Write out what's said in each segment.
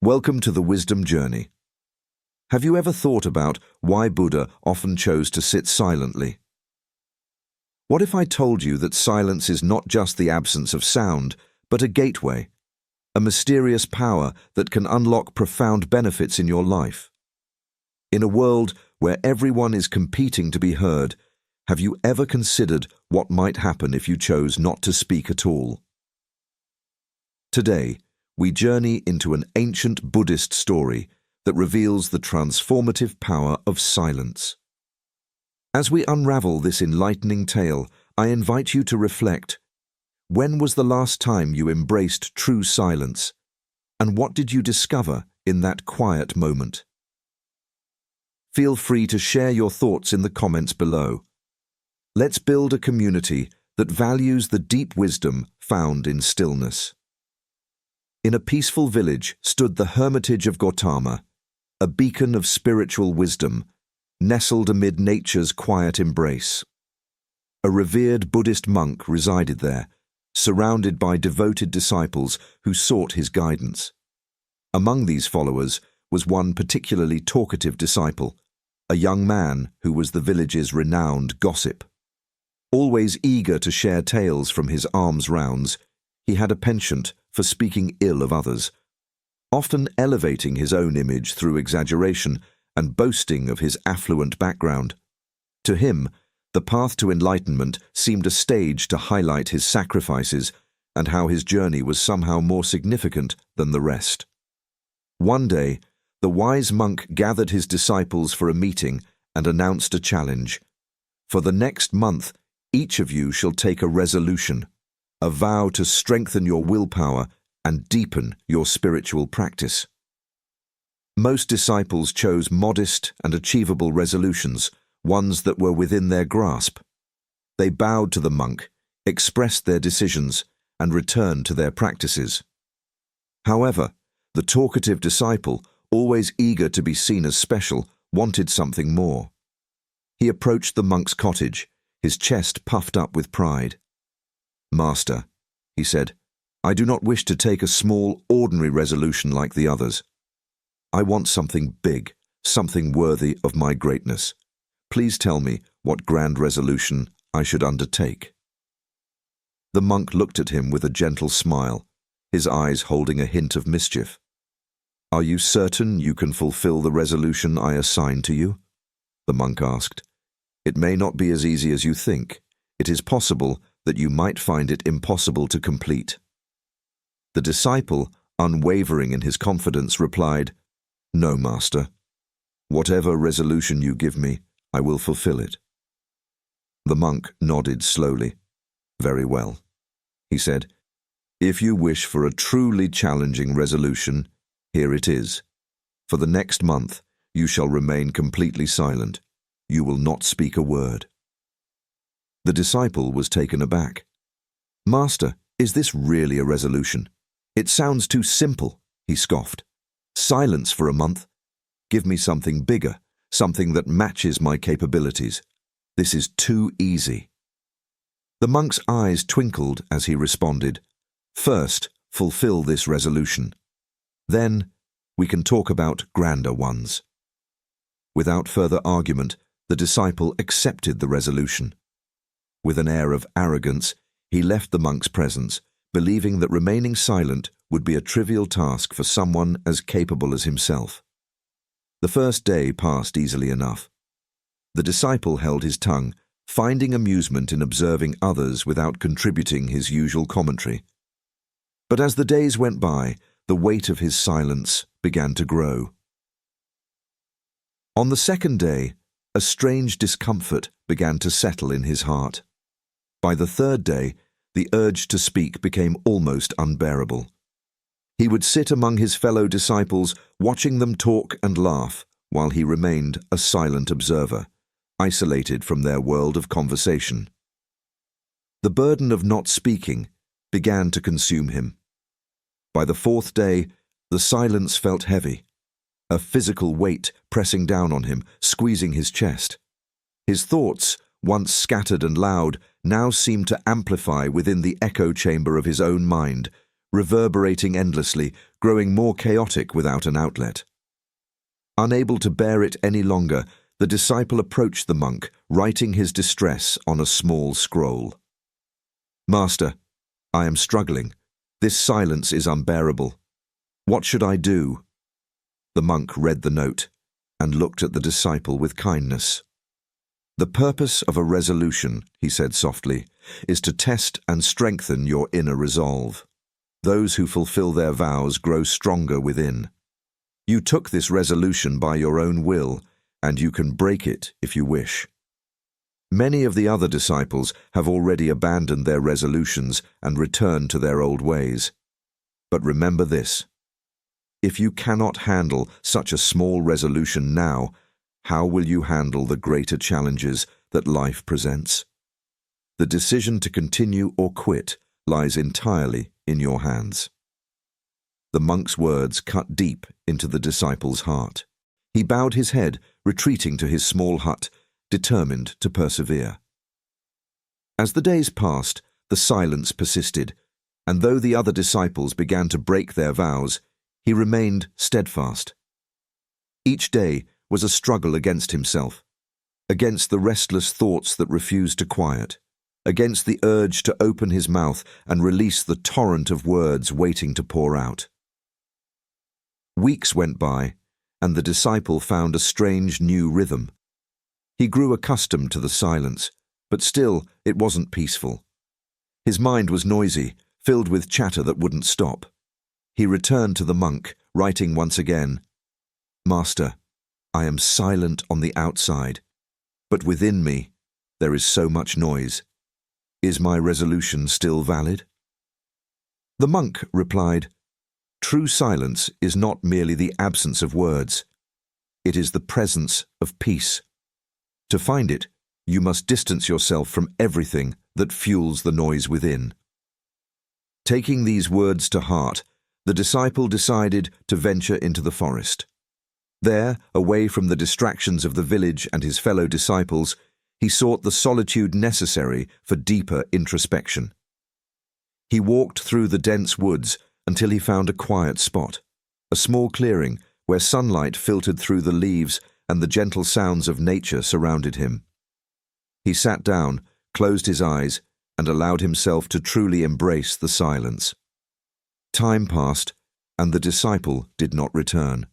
Welcome to the Wisdom Journey. Have you ever thought about why Buddha often chose to sit silently? What if I told you that silence is not just the absence of sound, but a gateway, a mysterious power that can unlock profound benefits in your life? In a world where everyone is competing to be heard, have you ever considered what might happen if you chose not to speak at all? Today, we journey into an ancient Buddhist story that reveals the transformative power of silence. As we unravel this enlightening tale, I invite you to reflect. When was the last time you embraced true silence? And what did you discover in that quiet moment? Feel free to share your thoughts in the comments below. Let's build a community that values the deep wisdom found in stillness. In a peaceful village stood the hermitage of Gautama, a beacon of spiritual wisdom, nestled amid nature's quiet embrace. A revered Buddhist monk resided there, surrounded by devoted disciples who sought his guidance. Among these followers was one particularly talkative disciple, a young man who was the village's renowned gossip. Always eager to share tales from his alms rounds, he had a penchant for speaking ill of others, often elevating his own image through exaggeration and boasting of his affluent background. To him, the path to enlightenment seemed a stage to highlight his sacrifices and how his journey was somehow more significant than the rest. One day, the wise monk gathered his disciples for a meeting and announced a challenge. For the next month, each of you shall take a resolution, a vow to strengthen your willpower and deepen your spiritual practice. Most disciples chose modest and achievable resolutions, ones that were within their grasp. They bowed to the monk, expressed their decisions, and returned to their practices. However, the talkative disciple, always eager to be seen as special, wanted something more. He approached the monk's cottage, his chest puffed up with pride. "Master," he said, "I do not wish to take a small, ordinary resolution like the others. I want something big, something worthy of my greatness. Please tell me what grand resolution I should undertake." The monk looked at him with a gentle smile, his eyes holding a hint of mischief. "Are you certain you can fulfill the resolution I assign to you?" the monk asked. "It may not be as easy as you think. It is possible that you might find it impossible to complete." The disciple, unwavering in his confidence, replied, "No, master. Whatever resolution you give me, I will fulfill it." The monk nodded slowly. "Very well," he said. "If you wish for a truly challenging resolution, here it is. For the next month, you shall remain completely silent. You will not speak a word." The disciple was taken aback. "Master, is this really a resolution? It sounds too simple," he scoffed. "Silence for a month? Give me something bigger, something that matches my capabilities. This is too easy." The monk's eyes twinkled as he responded, "First, fulfill this resolution. Then, we can talk about grander ones." Without further argument, the disciple accepted the resolution. With an air of arrogance, he left the monk's presence, believing that remaining silent would be a trivial task for someone as capable as himself. The first day passed easily enough. The disciple held his tongue, finding amusement in observing others without contributing his usual commentary. But as the days went by, the weight of his silence began to grow. On the second day, a strange discomfort began to settle in his heart. By the third day, the urge to speak became almost unbearable. He would sit among his fellow disciples, watching them talk and laugh, while he remained a silent observer, isolated from their world of conversation. The burden of not speaking began to consume him. By the fourth day, the silence felt heavy, a physical weight pressing down on him, squeezing his chest. His thoughts, once scattered and loud, now seemed to amplify within the echo chamber of his own mind, reverberating endlessly, growing more chaotic without an outlet. Unable to bear it any longer, the disciple approached the monk, writing his distress on a small scroll. "Master, I am struggling. This silence is unbearable. What should I do?" The monk read the note and looked at the disciple with kindness. "The purpose of a resolution," he said softly, "is to test and strengthen your inner resolve. Those who fulfill their vows grow stronger within. You took this resolution by your own will, and you can break it if you wish. Many of the other disciples have already abandoned their resolutions and returned to their old ways. But remember this: if you cannot handle such a small resolution now, how will you handle the greater challenges that life presents? The decision to continue or quit lies entirely in your hands." The monk's words cut deep into the disciple's heart. He bowed his head, retreating to his small hut, determined to persevere. As the days passed, the silence persisted, and though the other disciples began to break their vows, he remained steadfast. Each day was a struggle against himself, against the restless thoughts that refused to quiet, against the urge to open his mouth and release the torrent of words waiting to pour out. Weeks went by, and the disciple found a strange new rhythm. He grew accustomed to the silence, but still it wasn't peaceful. His mind was noisy, filled with chatter that wouldn't stop. He returned to the monk, writing once again, "Master, I am silent on the outside, but within me there is so much noise. Is my resolution still valid?" The monk replied, "True silence is not merely the absence of words. It is the presence of peace. To find it, you must distance yourself from everything that fuels the noise within." Taking these words to heart, the disciple decided to venture into the forest. There, away from the distractions of the village and his fellow disciples, he sought the solitude necessary for deeper introspection. He walked through the dense woods until he found a quiet spot, a small clearing where sunlight filtered through the leaves and the gentle sounds of nature surrounded him. He sat down, closed his eyes, and allowed himself to truly embrace the silence. Time passed, and the disciple did not return.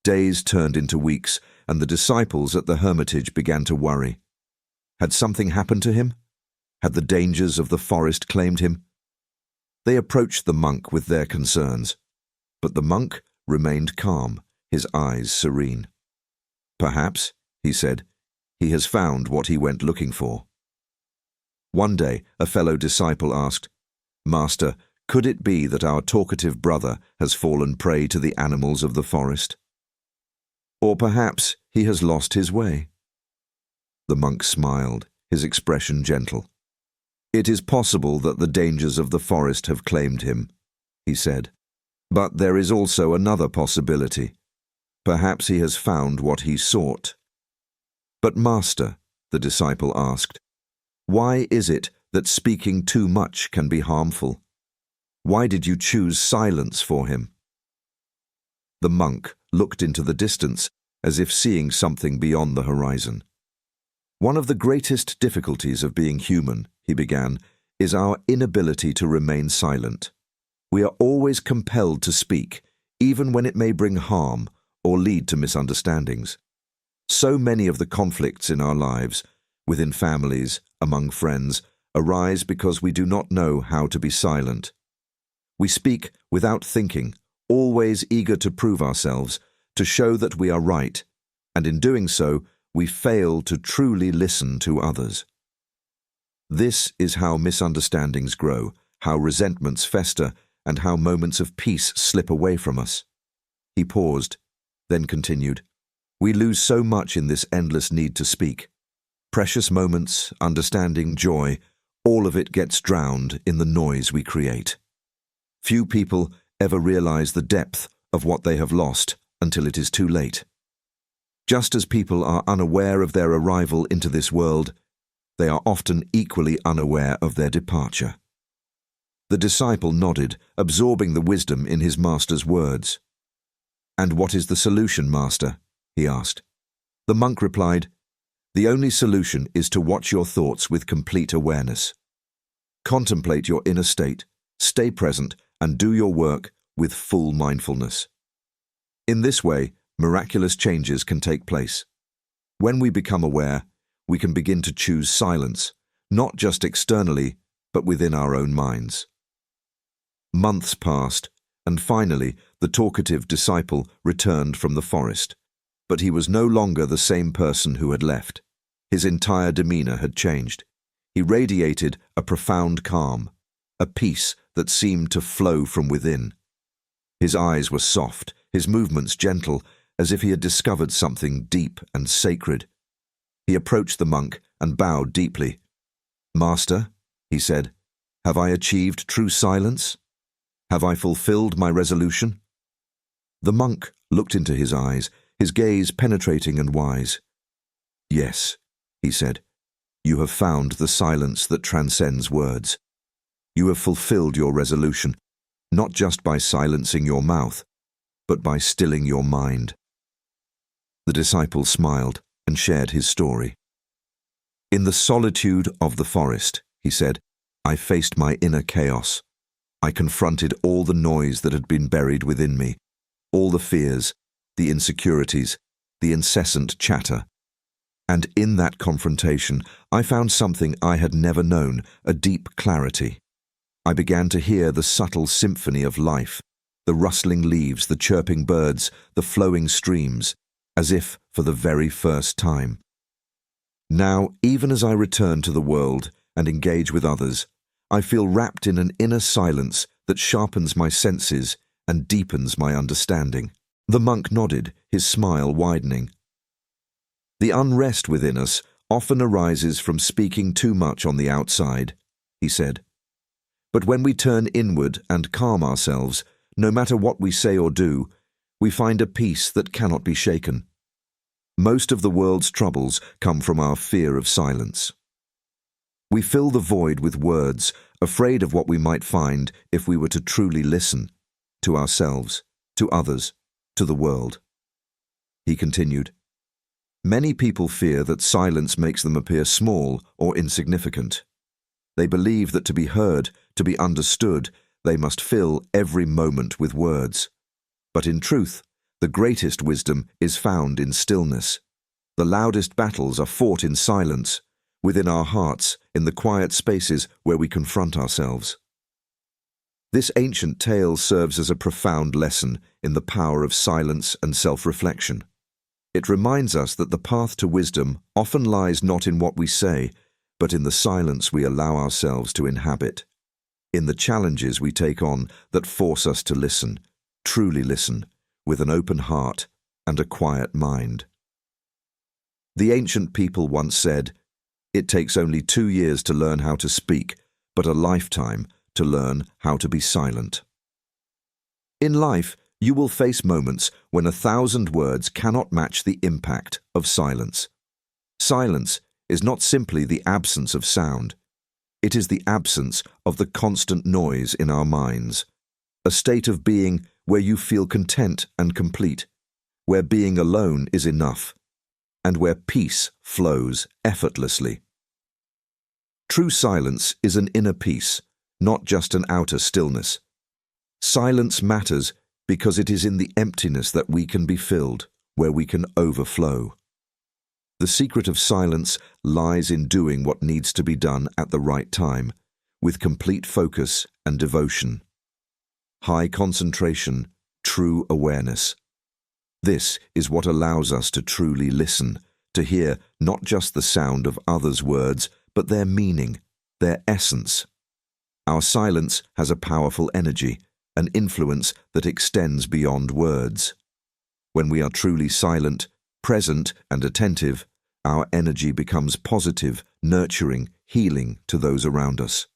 Days turned into weeks, and the disciples at the hermitage began to worry. Had something happened to him? Had the dangers of the forest claimed him? They approached the monk with their concerns, but the monk remained calm, his eyes serene. "Perhaps," he said, "he has found what he went looking for." One day, a fellow disciple asked, "Master, could it be that our talkative brother has fallen prey to the animals of the forest? Or perhaps he has lost his way?" The monk smiled, his expression gentle. "It is possible that the dangers of the forest have claimed him," he said. "But there is also another possibility. Perhaps he has found what he sought." "But Master," the disciple asked, "why is it that speaking too much can be harmful? Why did you choose silence for him?" The monk looked into the distance as if seeing something beyond the horizon. "One of the greatest difficulties of being human," he began, "is our inability to remain silent. We are always compelled to speak, even when it may bring harm or lead to misunderstandings. So many of the conflicts in our lives, within families, among friends, arise because we do not know how to be silent. We speak without thinking, always eager to prove ourselves, to show that we are right, and in doing so, we fail to truly listen to others. This is how misunderstandings grow, how resentments fester, and how moments of peace slip away from us." He paused, then continued, "We lose so much in this endless need to speak. Precious moments, understanding, joy, all of it gets drowned in the noise we create. Few people ever realize the depth of what they have lost until it is too late. Just as people are unaware of their arrival into this world, they are often equally unaware of their departure. The disciple nodded, absorbing the wisdom in his master's words. "And what is the solution, master?" he asked. The monk replied, "The only solution is to watch your thoughts with complete awareness. Contemplate your inner state, stay present, and do your work with full mindfulness. In this way, miraculous changes can take place. When we become aware, we can begin to choose silence, not just externally, but within our own minds." Months passed, and finally the talkative disciple returned from the forest. But he was no longer the same person who had left. His entire demeanor had changed. He radiated a profound calm, a peace that seemed to flow from within. His eyes were soft, his movements gentle, as if he had discovered something deep and sacred. He approached the monk and bowed deeply. "Master," he said, "have I achieved true silence? Have I fulfilled my resolution?" The monk looked into his eyes, his gaze penetrating and wise. "Yes," he said, "you have found the silence that transcends words. You have fulfilled your resolution, not just by silencing your mouth, but by stilling your mind." The disciple smiled and shared his story. "In the solitude of the forest," he said, "I faced my inner chaos. I confronted all the noise that had been buried within me, all the fears, the insecurities, the incessant chatter. And in that confrontation, I found something I had never known, a deep clarity. I began to hear the subtle symphony of life, the rustling leaves, the chirping birds, the flowing streams, as if for the very first time. Now, even as I return to the world and engage with others, I feel wrapped in an inner silence that sharpens my senses and deepens my understanding." The monk nodded, his smile widening. "The unrest within us often arises from speaking too much on the outside," he said. "But when we turn inward and calm ourselves, no matter what we say or do, we find a peace that cannot be shaken. Most of the world's troubles come from our fear of silence. We fill the void with words, afraid of what we might find if we were to truly listen, to ourselves, to others, to the world." He continued, "Many people fear that silence makes them appear small or insignificant. They believe that to be heard, to be understood, they must fill every moment with words. But in truth, the greatest wisdom is found in stillness. The loudest battles are fought in silence, within our hearts, in the quiet spaces where we confront ourselves." This ancient tale serves as a profound lesson in the power of silence and self-reflection. It reminds us that the path to wisdom often lies not in what we say, but in the silence we allow ourselves to inhabit, in the challenges we take on that force us to listen, truly listen, with an open heart and a quiet mind. The ancient people once said, "It takes only 2 years to learn how to speak, but a lifetime to learn how to be silent." In life, you will face moments when 1,000 words cannot match the impact of silence. Silence is not simply the absence of sound. It is the absence of the constant noise in our minds, a state of being where you feel content and complete, where being alone is enough, and where peace flows effortlessly. True silence is an inner peace, not just an outer stillness. Silence matters because it is in the emptiness that we can be filled, where we can overflow. The secret of silence lies in doing what needs to be done at the right time, with complete focus and devotion. High concentration, true awareness. This is what allows us to truly listen, to hear not just the sound of others' words, but their meaning, their essence. Our silence has a powerful energy, an influence that extends beyond words. When we are truly silent, present, and attentive, our energy becomes positive, nurturing, healing to those around us.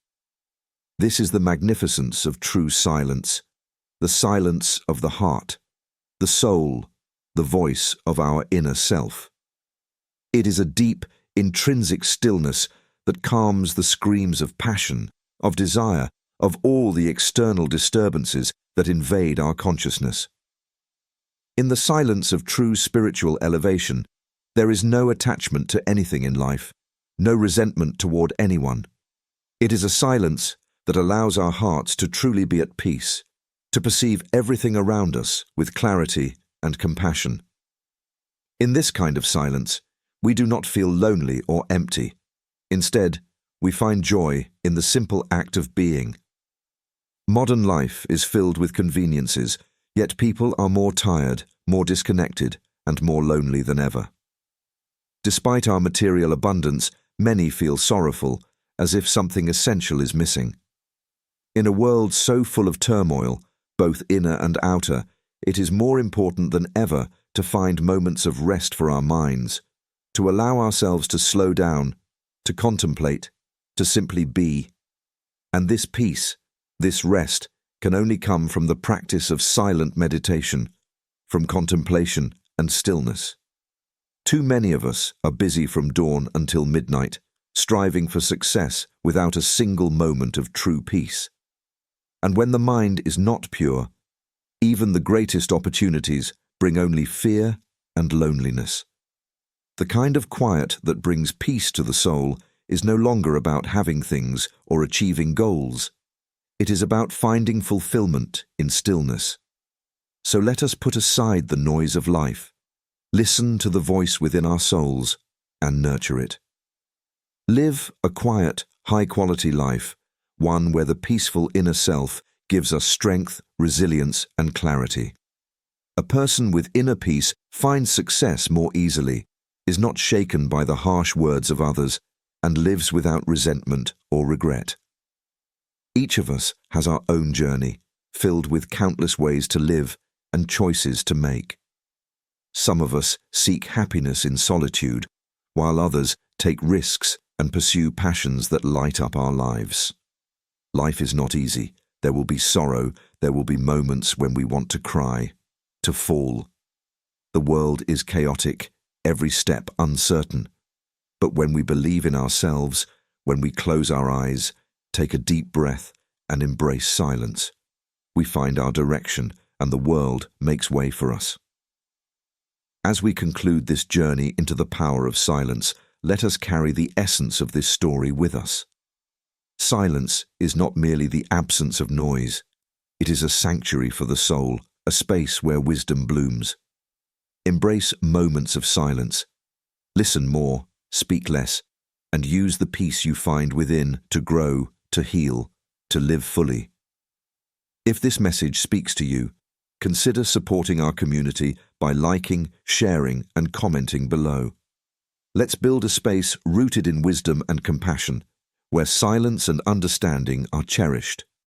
This is the magnificence of true silence, the silence of the heart, the soul, the voice of our inner self. It is a deep, intrinsic stillness that calms the screams of passion, of desire, of all the external disturbances that invade our consciousness. In the silence of true spiritual elevation, there is no attachment to anything in life, no resentment toward anyone. It is a silence that allows our hearts to truly be at peace, to perceive everything around us with clarity and compassion. In this kind of silence, we do not feel lonely or empty. Instead, we find joy in the simple act of being. Modern life is filled with conveniences, yet people are more tired, more disconnected, and more lonely than ever. Despite our material abundance, many feel sorrowful, as if something essential is missing. In a world so full of turmoil, both inner and outer, it is more important than ever to find moments of rest for our minds, to allow ourselves to slow down, to contemplate, to simply be. And this peace, this rest, can only come from the practice of silent meditation, from contemplation and stillness. Too many of us are busy from dawn until midnight, striving for success without a single moment of true peace. And when the mind is not pure, even the greatest opportunities bring only fear and loneliness. The kind of quiet that brings peace to the soul is no longer about having things or achieving goals. It is about finding fulfillment in stillness. So let us put aside the noise of life, listen to the voice within our souls, and nurture it. Live a quiet, high-quality life, one where the peaceful inner self gives us strength, resilience, and clarity. A person with inner peace finds success more easily, is not shaken by the harsh words of others, and lives without resentment or regret. Each of us has our own journey, filled with countless ways to live and choices to make. Some of us seek happiness in solitude, while others take risks and pursue passions that light up our lives. Life is not easy. There will be sorrow, there will be moments when we want to cry, to fall. The world is chaotic, every step uncertain. But when we believe in ourselves, when we close our eyes, take a deep breath, and embrace silence, we find our direction, and the world makes way for us. As we conclude this journey into the power of silence, let us carry the essence of this story with us. Silence is not merely the absence of noise. It is a sanctuary for the soul, a space where wisdom blooms. Embrace moments of silence. Listen more, speak less, and use the peace you find within to grow, to heal, to live fully. If this message speaks to you, consider supporting our community by liking, sharing, and commenting below. Let's build a space rooted in wisdom and compassion, where silence and understanding are cherished.